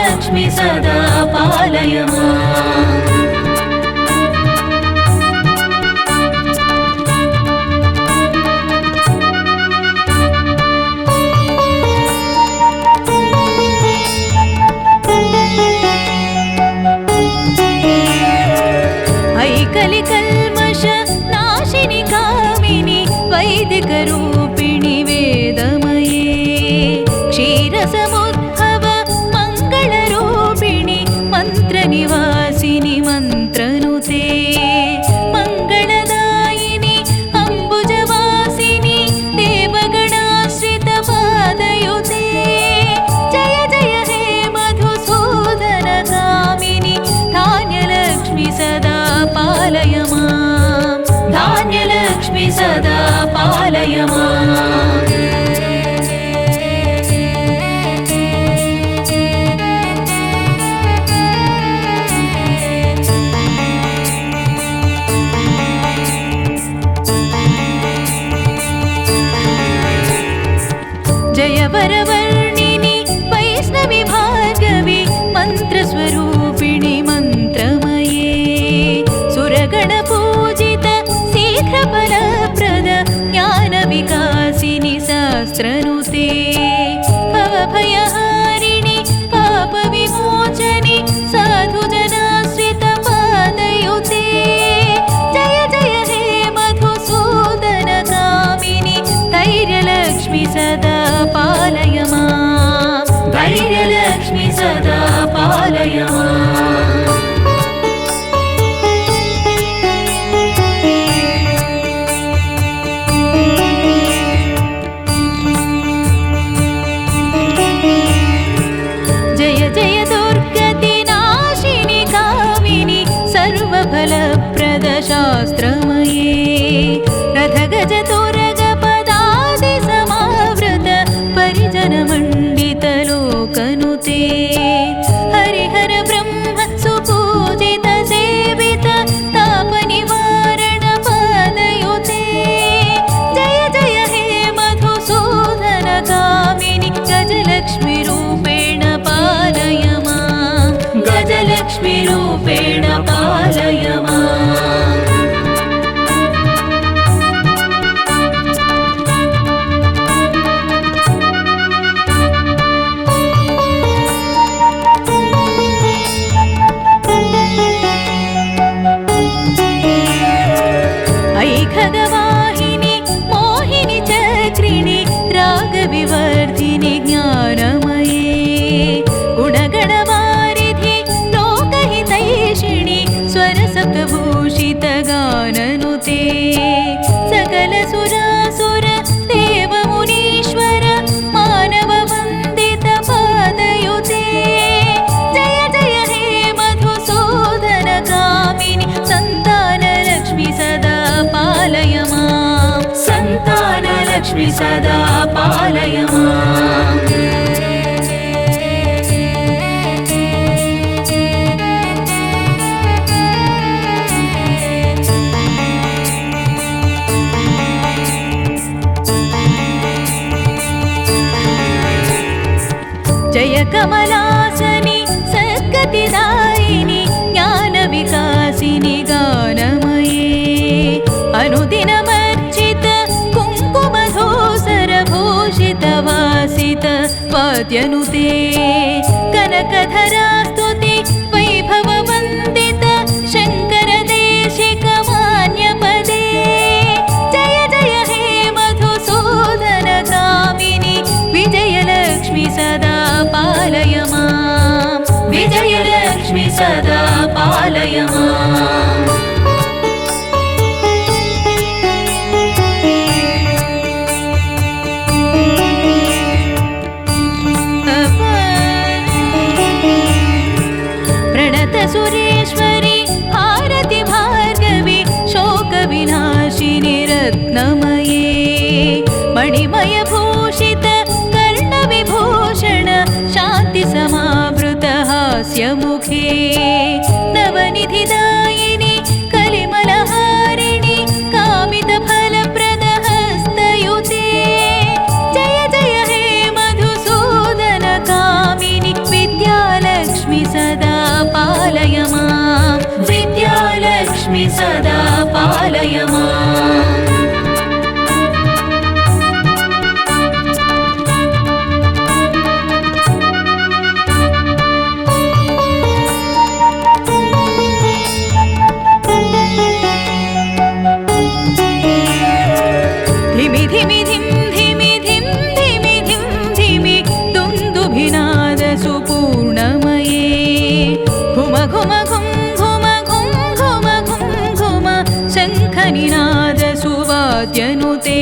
धान्यलक्ष्मी सदा पालय माम्। कलिकल्मष नाशिनि कामिनि वैदिकरूपिणि वेदमये क्षीरसमुद्भव मङ्गलरूपिणि मन्त्रनिवासिनि मन्त्रनुते मङ्गलदायिनि अम्बुजवासिनि देवगणाश्रितपादयुते जय जय हे मधुसूदनकामिनि धान्यलक्ष्मी सदा पालय माम्। धान्यलक्ष्मी सदा पालय माम्। जय वरवर्णिनि वैष्णवि भार्गवि मन्त्रस्वरूपिणि मन्त्रमये सुरगणपूजित शीघ्रफलप्रद ज्ञानविकासिनि शास्त्रनुते भवभयहारिणि पापविमोचनि साधुजनाश्रितपादयुते जय जय हे मधुसूदनकामिनि धैर्यलक्ष्मी सदा पालय माम्। धैर्यलक्ष्मी सदा पालय माम्। जय जय दुर्गतिनाशिनि कामिनि सर्वफलप्रद शास्त्रमये रथगजतुरगपदादिसमावृत परिजनमण्डितलोकनुते हरिहर ब्रह्म सुपूजित सेवित तापनिवारण पादयुते जय जय हे मधुसूदनकामिनि गजलक्ष्मी रूपेण पालय माम्। गजलक्ष्मी रूपेण पालय माम्। ऐखगवाहिनि मोहिनि चक्रिणि रागविवर्धिनि ज्ञानमये गुणगणवारिधि लोकहितैषिणि स्वरसप्तभूषित गाननुते सकलसुरासुर देवमुनीश्वर मानववन्दित पादयुते जय जय हे मधुसूदनकामिनि सन्तानलक्ष्मी सदा पालय माम्। सन्तानलक्ष्मी सदा पालय माम्। जय कमलासनि सद्गतिदायिनि ज्ञानविकासिनि गानमये अनुदिनमर्चित कुङ्कुमधूसरभूषितवासित वाद्यनुते कनकधरास्तुति वैभववन्दित शङ्करदेशिकमान्यपदे जय जय हे मधुसूदनकामिनि विजयलक्ष्मी सदा पालय माम्। विजयलक्ष्मी सदा पालय माम्। सुरेश्वरी भारती भार्गवी शोकविनाशिनि रत्नमये मणिमयभूषित कर्णविभूषण शान्तिसमावृत हास्यमुखे नवनिधिदायिनि कलिमलहारिणि कामितफलप्रद हस्तयुते जय जय हे मधुसूदनकामिनि विद्यालक्ष्मी सदा पालय माम् धिमि धिमि धिं धिमि धिं धिमि धिं धिमि दुन्दुभिनाद सुपूर्णमये घुम घुम घुं घुम घुं घुम घुं घुम शङ्खनिनाद सुवाद्यनुते